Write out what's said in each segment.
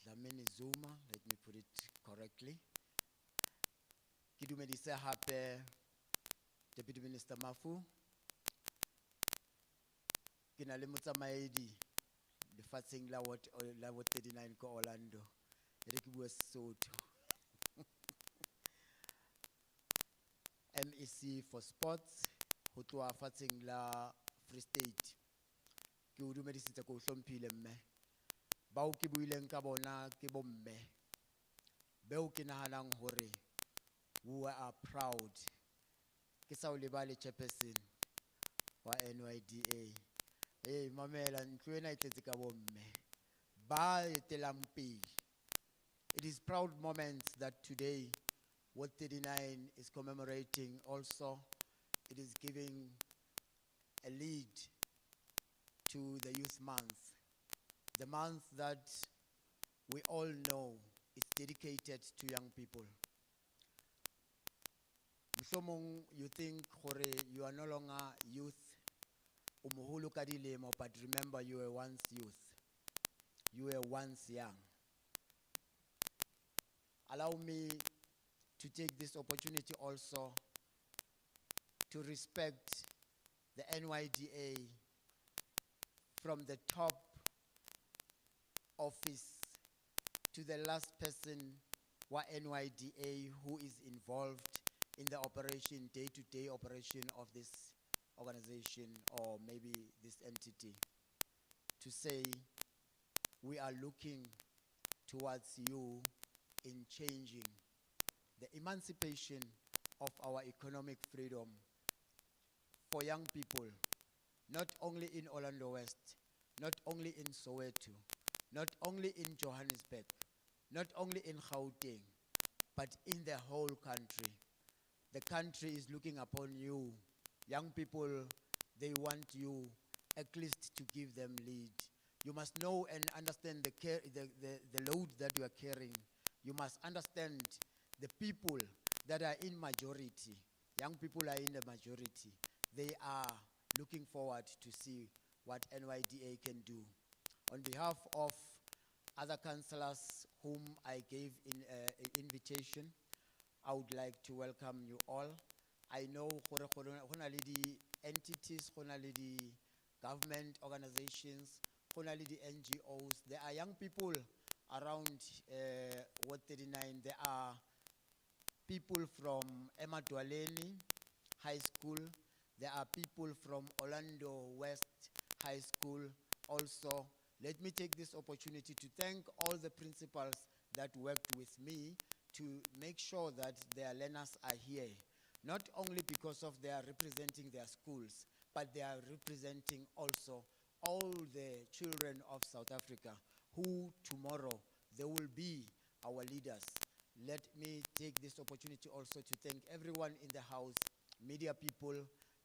Dlamini Zuma, let me put it correctly. Ke dumedise hape Deputy Minister Mafu. Ke na le motsamaedi lefatsheng la Ward 39 ko Orlando. Re ke bua Sesotho. MEC for Sports ho tloa fatsheng la Free State. Ke o dumedisitse ko hlomphile mme. Bao ke buileng ka bona ke bomme. Beo ke nahanang hore we are proud. Ke sa o lebale chairperson wa NYDA. Mamela ntlo ena e tletse ka bomme. Ba etelang pele. It is proud moments that today Ward 39 is commemorating. Also, it is giving a lead to the Youth Month. The month that we all know is dedicated to young people. Mohlomong you think you are no longer youth, umuhulu ka dilemo, but remember you were once youth. You were once young. Allow me to take this opportunity also to respect the NYDA from the top office to the last person wa NYDA who is involved in the operation, day-to-day operation of this organization or maybe this entity, to say we are looking towards you in changing the emancipation of our economic freedom for young people, not only in Orlando West, not only in Soweto, not only in Johannesburg, not only in Gauteng, but in the whole country. The country is looking upon you. Young people, they want you at least to give them lead. You must know and understand the load that you are carrying. You must understand the people that are in majority. Young people are in the majority. They are looking forward to see what NYDA can do. On behalf of other councillors whom I gave an invitation, I would like to welcome you all. I know hona le di entities, hona le di government organizations, hona le di NGOs. There are young people around Ward 39. There are people from Emma Dwaleni High School. There are people from Orlando West High School also. Let me take this opportunity to thank all the principals that worked with me to make sure that their learners are here. Not only because of they are representing their schools, but they are representing also all the children of South Africa who tomorrow they will be our leaders. Let me take this opportunity also to thank everyone in the house, media people.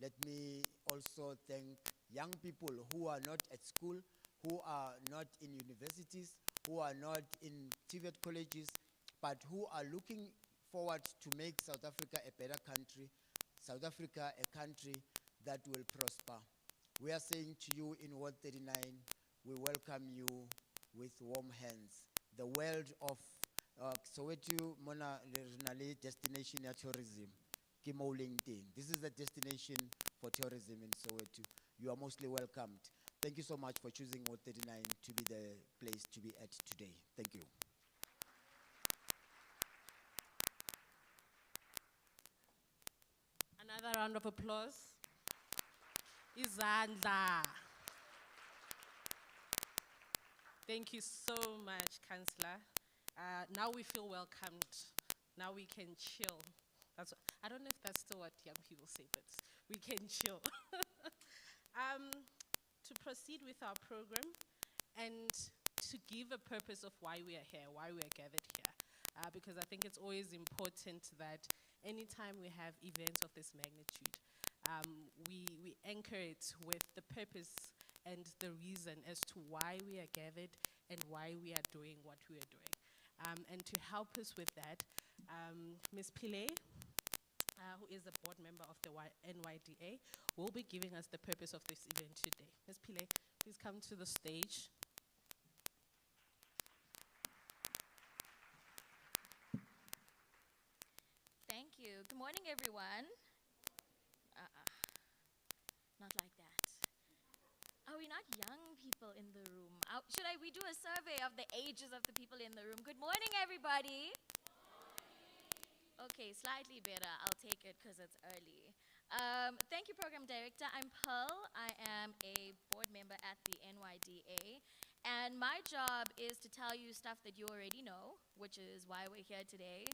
Let me also thank young people who are not at school, who are not in universities, who are not in TVET colleges, but who are looking forward to make South Africa a better country, South Africa a country that will prosper. We are saying to you in Ward 39, we welcome you with warm hands. The world of Soweto Mona Renale destination ya tourism. This is the destination for tourism in Soweto. You are mostly welcomed. Thank you so much for choosing Ward 39 to be the place to be at today. Thank you. Another round of applause. Izandla. Thank you so much, Councillor. Now we feel welcomed. Now we can chill. I don't know if that's still what young people say, but we can chill. To proceed with our program and to give a purpose of why we are here, why we are gathered here. Because I think it's always important that anytime we have events of this magnitude, we anchor it with the purpose and the reason as to why we are gathered and why we are doing what we are doing. And to help us with that, Ms. Pillay, who is a board member of the NYDA, will be giving us the purpose of this event today. Ms. Pillay, please come to the stage. you. Good morning, everyone. Not like that. Are we not young people in the room? We do a survey of the ages of the people in the room? Good morning, everybody. Okay, slightly better. I'll take it because it's early. Thank you, Program Director. I'm Pearl. I am a board member at the NYDA. And my job is to tell you stuff that you already know, which is why we're here today.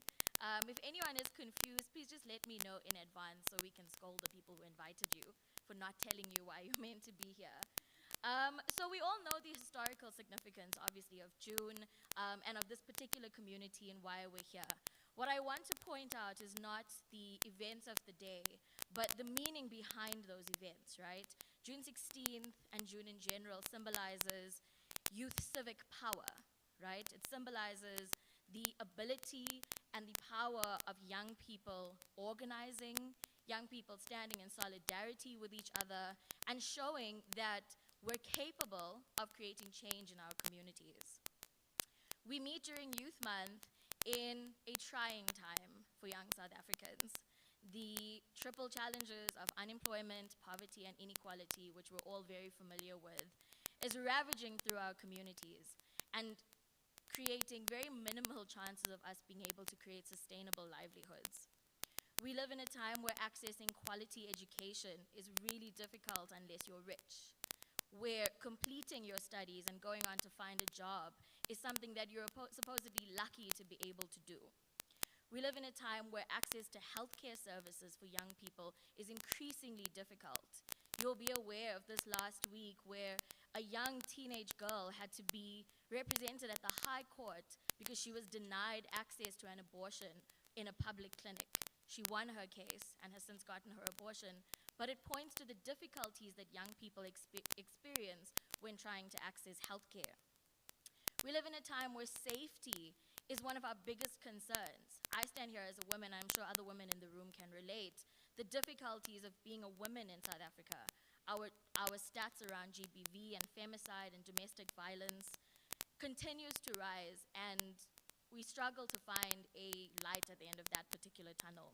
If anyone is confused, please just let me know in advance so we can scold the people who invited you for not telling you why you're meant to be here. So we all know the historical significance, obviously, of June and of this particular community and why we're here. What I want to point out is not the events of the day, but the meaning behind those events, right? June 16th and June in general symbolizes youth civic power, right? It symbolizes the ability and the power of young people organizing, young people standing in solidarity with each other, and showing that we're capable of creating change in our communities. We meet during Youth Month in a trying time for young South Africans. The triple challenges of unemployment, poverty, and inequality, which we're all very familiar with, is ravaging through our communities and creating very minimal chances of us being able to create sustainable livelihoods. We live in a time where accessing quality education is really difficult unless you're rich, where completing your studies and going on to find a job is something that you're supposedly lucky to be able to do. We live in a time where access to healthcare services for young people is increasingly difficult. You'll be aware of this last week where a young teenage girl had to be represented at the High Court because she was denied access to an abortion in a public clinic. She won her case and has since gotten her abortion, but it points to the difficulties that young people experience when trying to access healthcare. We live in a time where safety is one of our biggest concerns. I stand here as a woman, I'm sure other women in the room can relate. The difficulties of being a woman in South Africa, our stats around GBV and femicide and domestic violence continues to rise, and we struggle to find a light at the end of that particular tunnel.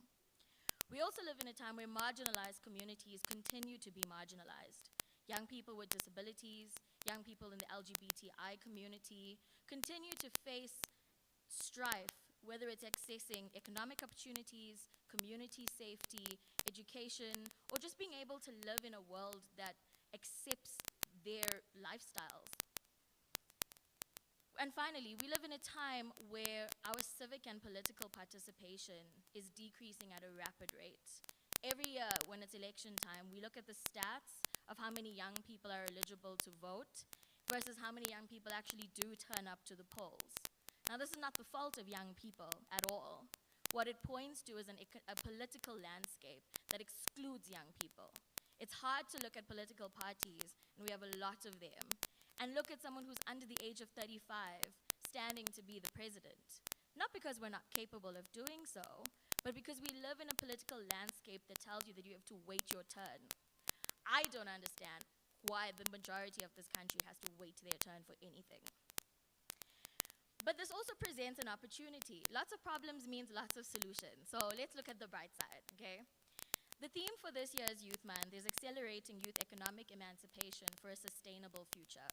We also live in a time where marginalized communities continue to be marginalized. Young people with disabilities, young people in the LGBTI community continue to face strife, whether it's accessing economic opportunities, community safety, education, or just being able to live in a world that accepts their lifestyles. And finally, we live in a time where our civic and political participation is decreasing at a rapid rate. Every year when it's election time, we look at the stats of how many young people are eligible to vote versus how many young people actually do turn up to the polls. Now, this is not the fault of young people at all. What it points to is a political landscape that excludes young people. It's hard to look at political parties, and we have a lot of them, and look at someone who's under the age of 35 standing to be the president. Not because we're not capable of doing so, but because we live in a political landscape that tells you that you have to wait your turn. I don't understand why the majority of this country has to wait their turn for anything. But this also presents an opportunity. Lots of problems means lots of solutions. So let's look at the bright side, okay? The theme for this year's Youth Month is accelerating youth economic emancipation for a sustainable future.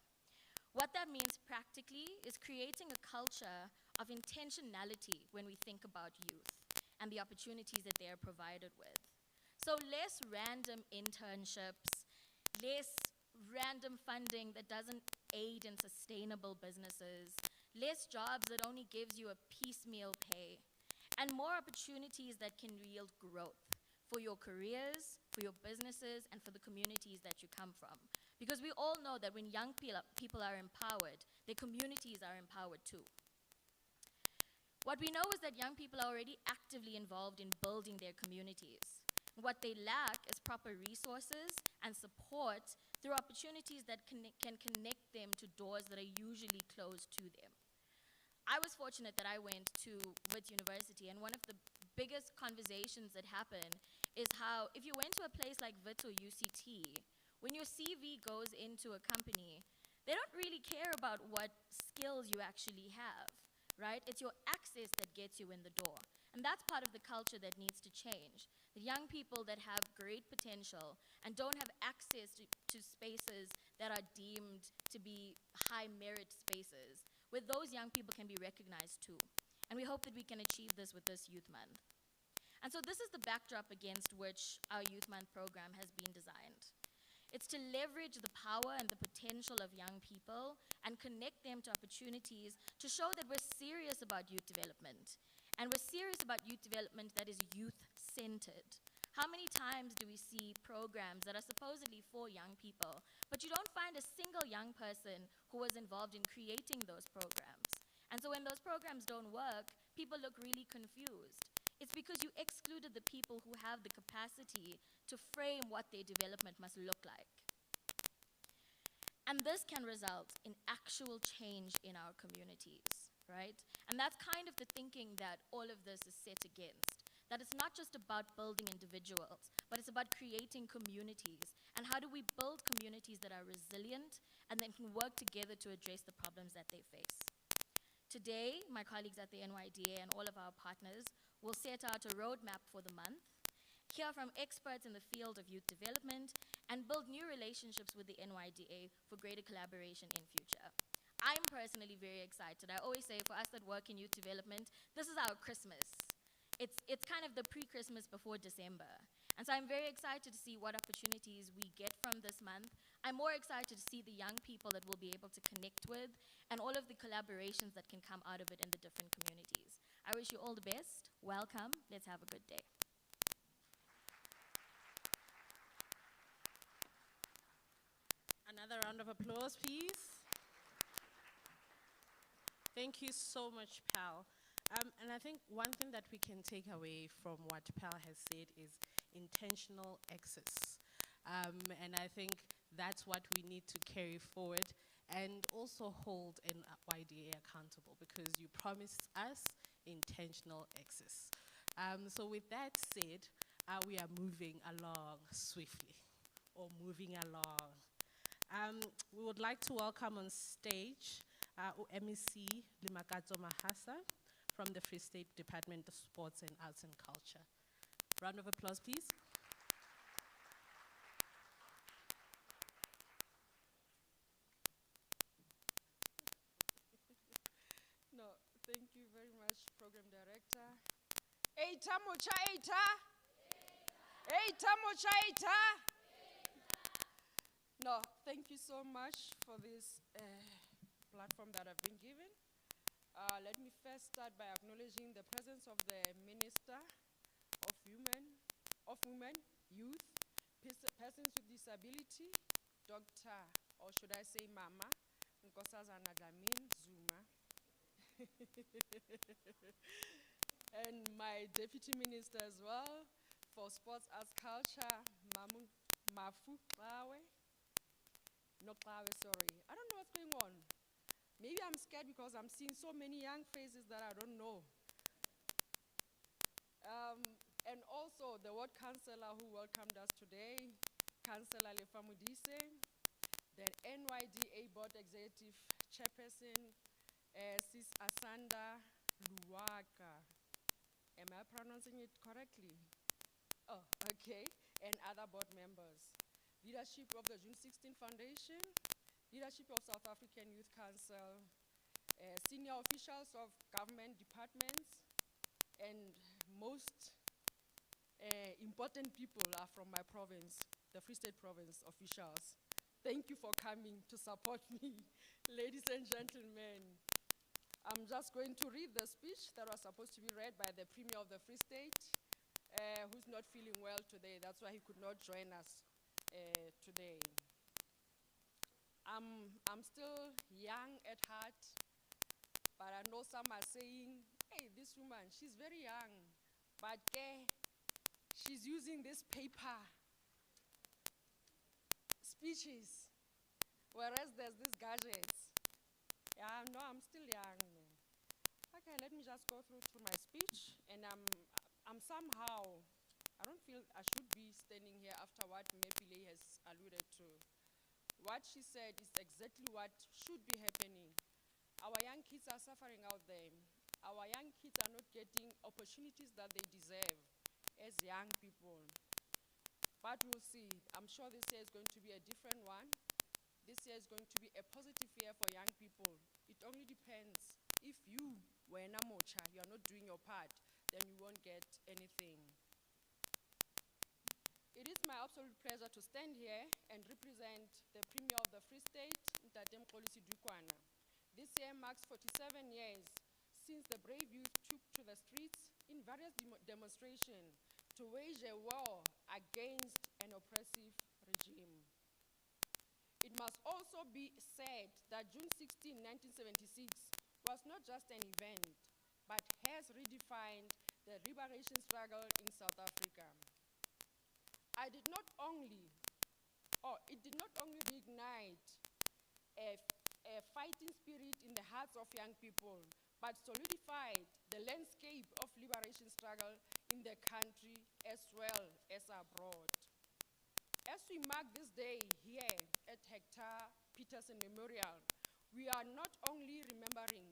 What that means practically is creating a culture of intentionality when we think about youth and the opportunities that they are provided with. So less random internships, less random funding that doesn't aid in sustainable businesses, less jobs that only gives you a piecemeal pay, and more opportunities that can yield growth for your careers, for your businesses, and for the communities that you come from. Because we all know that when young people are empowered, their communities are empowered too. What we know is that young people are already actively involved in building their communities. What they lack is proper resources and support through opportunities that can connect them to doors that are usually closed to them. I was fortunate that I went to Wits University, and one of the biggest conversations that happen is how if you went to a place like Wits or UCT, when your CV goes into a company, they don't really care about what skills you actually have, right? It's your access that gets you in the door. And that's part of the culture that needs to change. The young people that have great potential and don't have access to spaces that are deemed to be high merit spaces, where those young people can be recognized too. And we hope that we can achieve this with this Youth Month. And so this is the backdrop against which our Youth Month program has been designed. It's to leverage the power and the potential of young people and connect them to opportunities to show that we're serious about youth development. And we're serious about youth development that is youth-centered. How many times do we see programs that are supposedly for young people, but you don't find a single young person who was involved in creating those programs? And so when those programs don't work, people look really confused. It's because you excluded the people who have the capacity to frame what their development must look like. And this can result in actual change in our communities, right? And that's kind of the thinking that all of this is set against. That it's not just about building individuals, but it's about creating communities. And how do we build communities that are resilient and then can work together to address the problems that they face? Today, my colleagues at the NYDA and all of our partners will set out a roadmap for the month, hear from experts in the field of youth development, and build new relationships with the NYDA for greater collaboration in future. I'm personally very excited. I always say for us that work in youth development, this is our Christmas. It's kind of the pre-Christmas before December. And so I'm very excited to see what opportunities we get from this month. I'm more excited to see the young people that we'll be able to connect with and all of the collaborations that can come out of it in the different communities. I wish you all the best. Welcome. Let's have a good day. Another round of applause, please. Thank you so much, Pal. And I think one thing that we can take away from what Pal has said is intentional access. And I think that's what we need to carry forward and also hold NYDA accountable, because you promised us intentional access. So with that said, we are moving along swiftly, or moving along. We would like to welcome on stage MEC Limakatso Mahasa from the Free State Department of Sports and Arts and Culture. Round of applause, please. No, thank you very much, Program Director. Eita mocha eita. Eita mocha eita. No, thank you so much for this platform that I've been given. Let me first start by acknowledging the presence of the Minister of Women, Youth, Persons with Disability, Dr., or should I say Mama, Nkosazana Dlamini Zuma. And my Deputy Minister as well for Sports, Arts, Culture, Mafu Qawe. No Qawe, sorry. I don't know what's going on. Maybe I'm scared because I'm seeing so many young faces that I don't know. And also the Ward Councillor who welcomed us today, Councillor Lefamudise, the NYDA Board Executive Chairperson, Sis Asanda Luwaka. Am I pronouncing it correctly? Oh, okay. And other board members. Leadership of the June 16 Foundation, leadership of South African Youth Council, senior officials of government departments, and most important people are from my province, the Free State Province officials. Thank you for coming to support me, ladies and gentlemen. I'm just going to read the speech that was supposed to be read by the Premier of the Free State, who's not feeling well today. That's why he could not join us today. I'm still young at heart, but I know some are saying, hey, this woman, she's very young, but she's using this paper speeches, whereas there's these gadgets. Yeah, no, I'm still young. Okay, let me just go through my speech, and I'm somehow, I don't feel I should be standing here after what Mepile has alluded to. What she said is exactly what should be happening. Our young kids are suffering out there. our young kids are not getting opportunities that they deserve as young people. But we'll see. I'm sure this year is going to be a different one. This year is going to be a positive year for young people. It only depends. If you, wena mocha, you are not doing your part, then you won't get anything. It is my absolute pleasure to stand here and represent the Premier of the Free State, Ntate Mxolisi Dukwana. This year marks 47 years since the brave youth took to the streets in various demonstrations to wage a war against an oppressive regime. It must also be said that June 16, 1976 was not just an event, but has redefined the liberation struggle in South Africa. It did not only reignite a fighting spirit in the hearts of young people, but solidified the landscape of liberation struggle in the country as well as abroad. As we mark this day here at Hector Peterson Memorial, we are not only remembering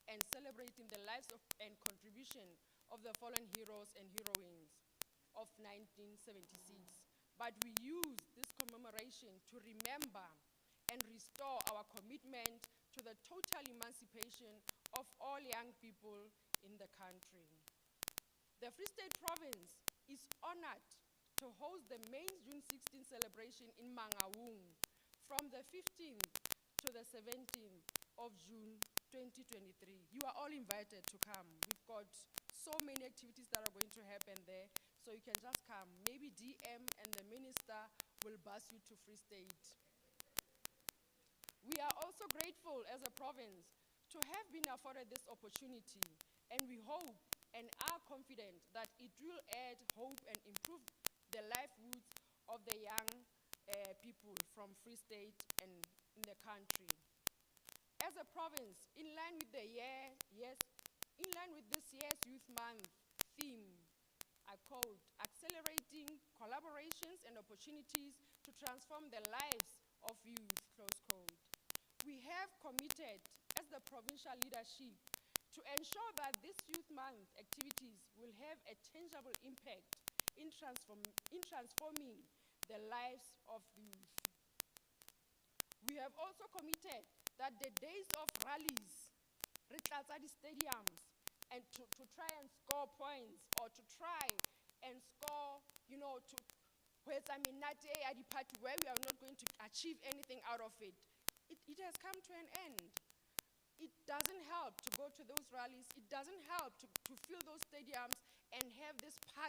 and celebrating the lives and contribution of the fallen heroes and heroines of 1976, but we use this commemoration to remember and restore our commitment to the total emancipation of all young people in the country. The Free State Province is honored to host the main June 16 celebration in Mangaung from the 15th to the 17th of June 2023. You are all invited to come. We've got so many activities that are going to happen there, so you can just come. Maybe DM and the minister will bus you to Free State. We are also grateful as a province to have been afforded this opportunity, and we hope and are confident that it will add hope and improve the livelihoods of the young people from Free State and in the country. As a province, in line with this year's Youth Month theme, I quote, accelerating collaborations and opportunities to transform the lives of youth, close quote. We have committed as the provincial leadership to ensure that this Youth Month activities will have a tangible impact in transforming the lives of youth. We have also committed that the days of rallies, retlatsa stadiums, and to try and score points or to try and score, where we are not going to achieve anything out of it, it has come to an end. It doesn't help to go to those rallies. It doesn't help to fill those stadiums and have this party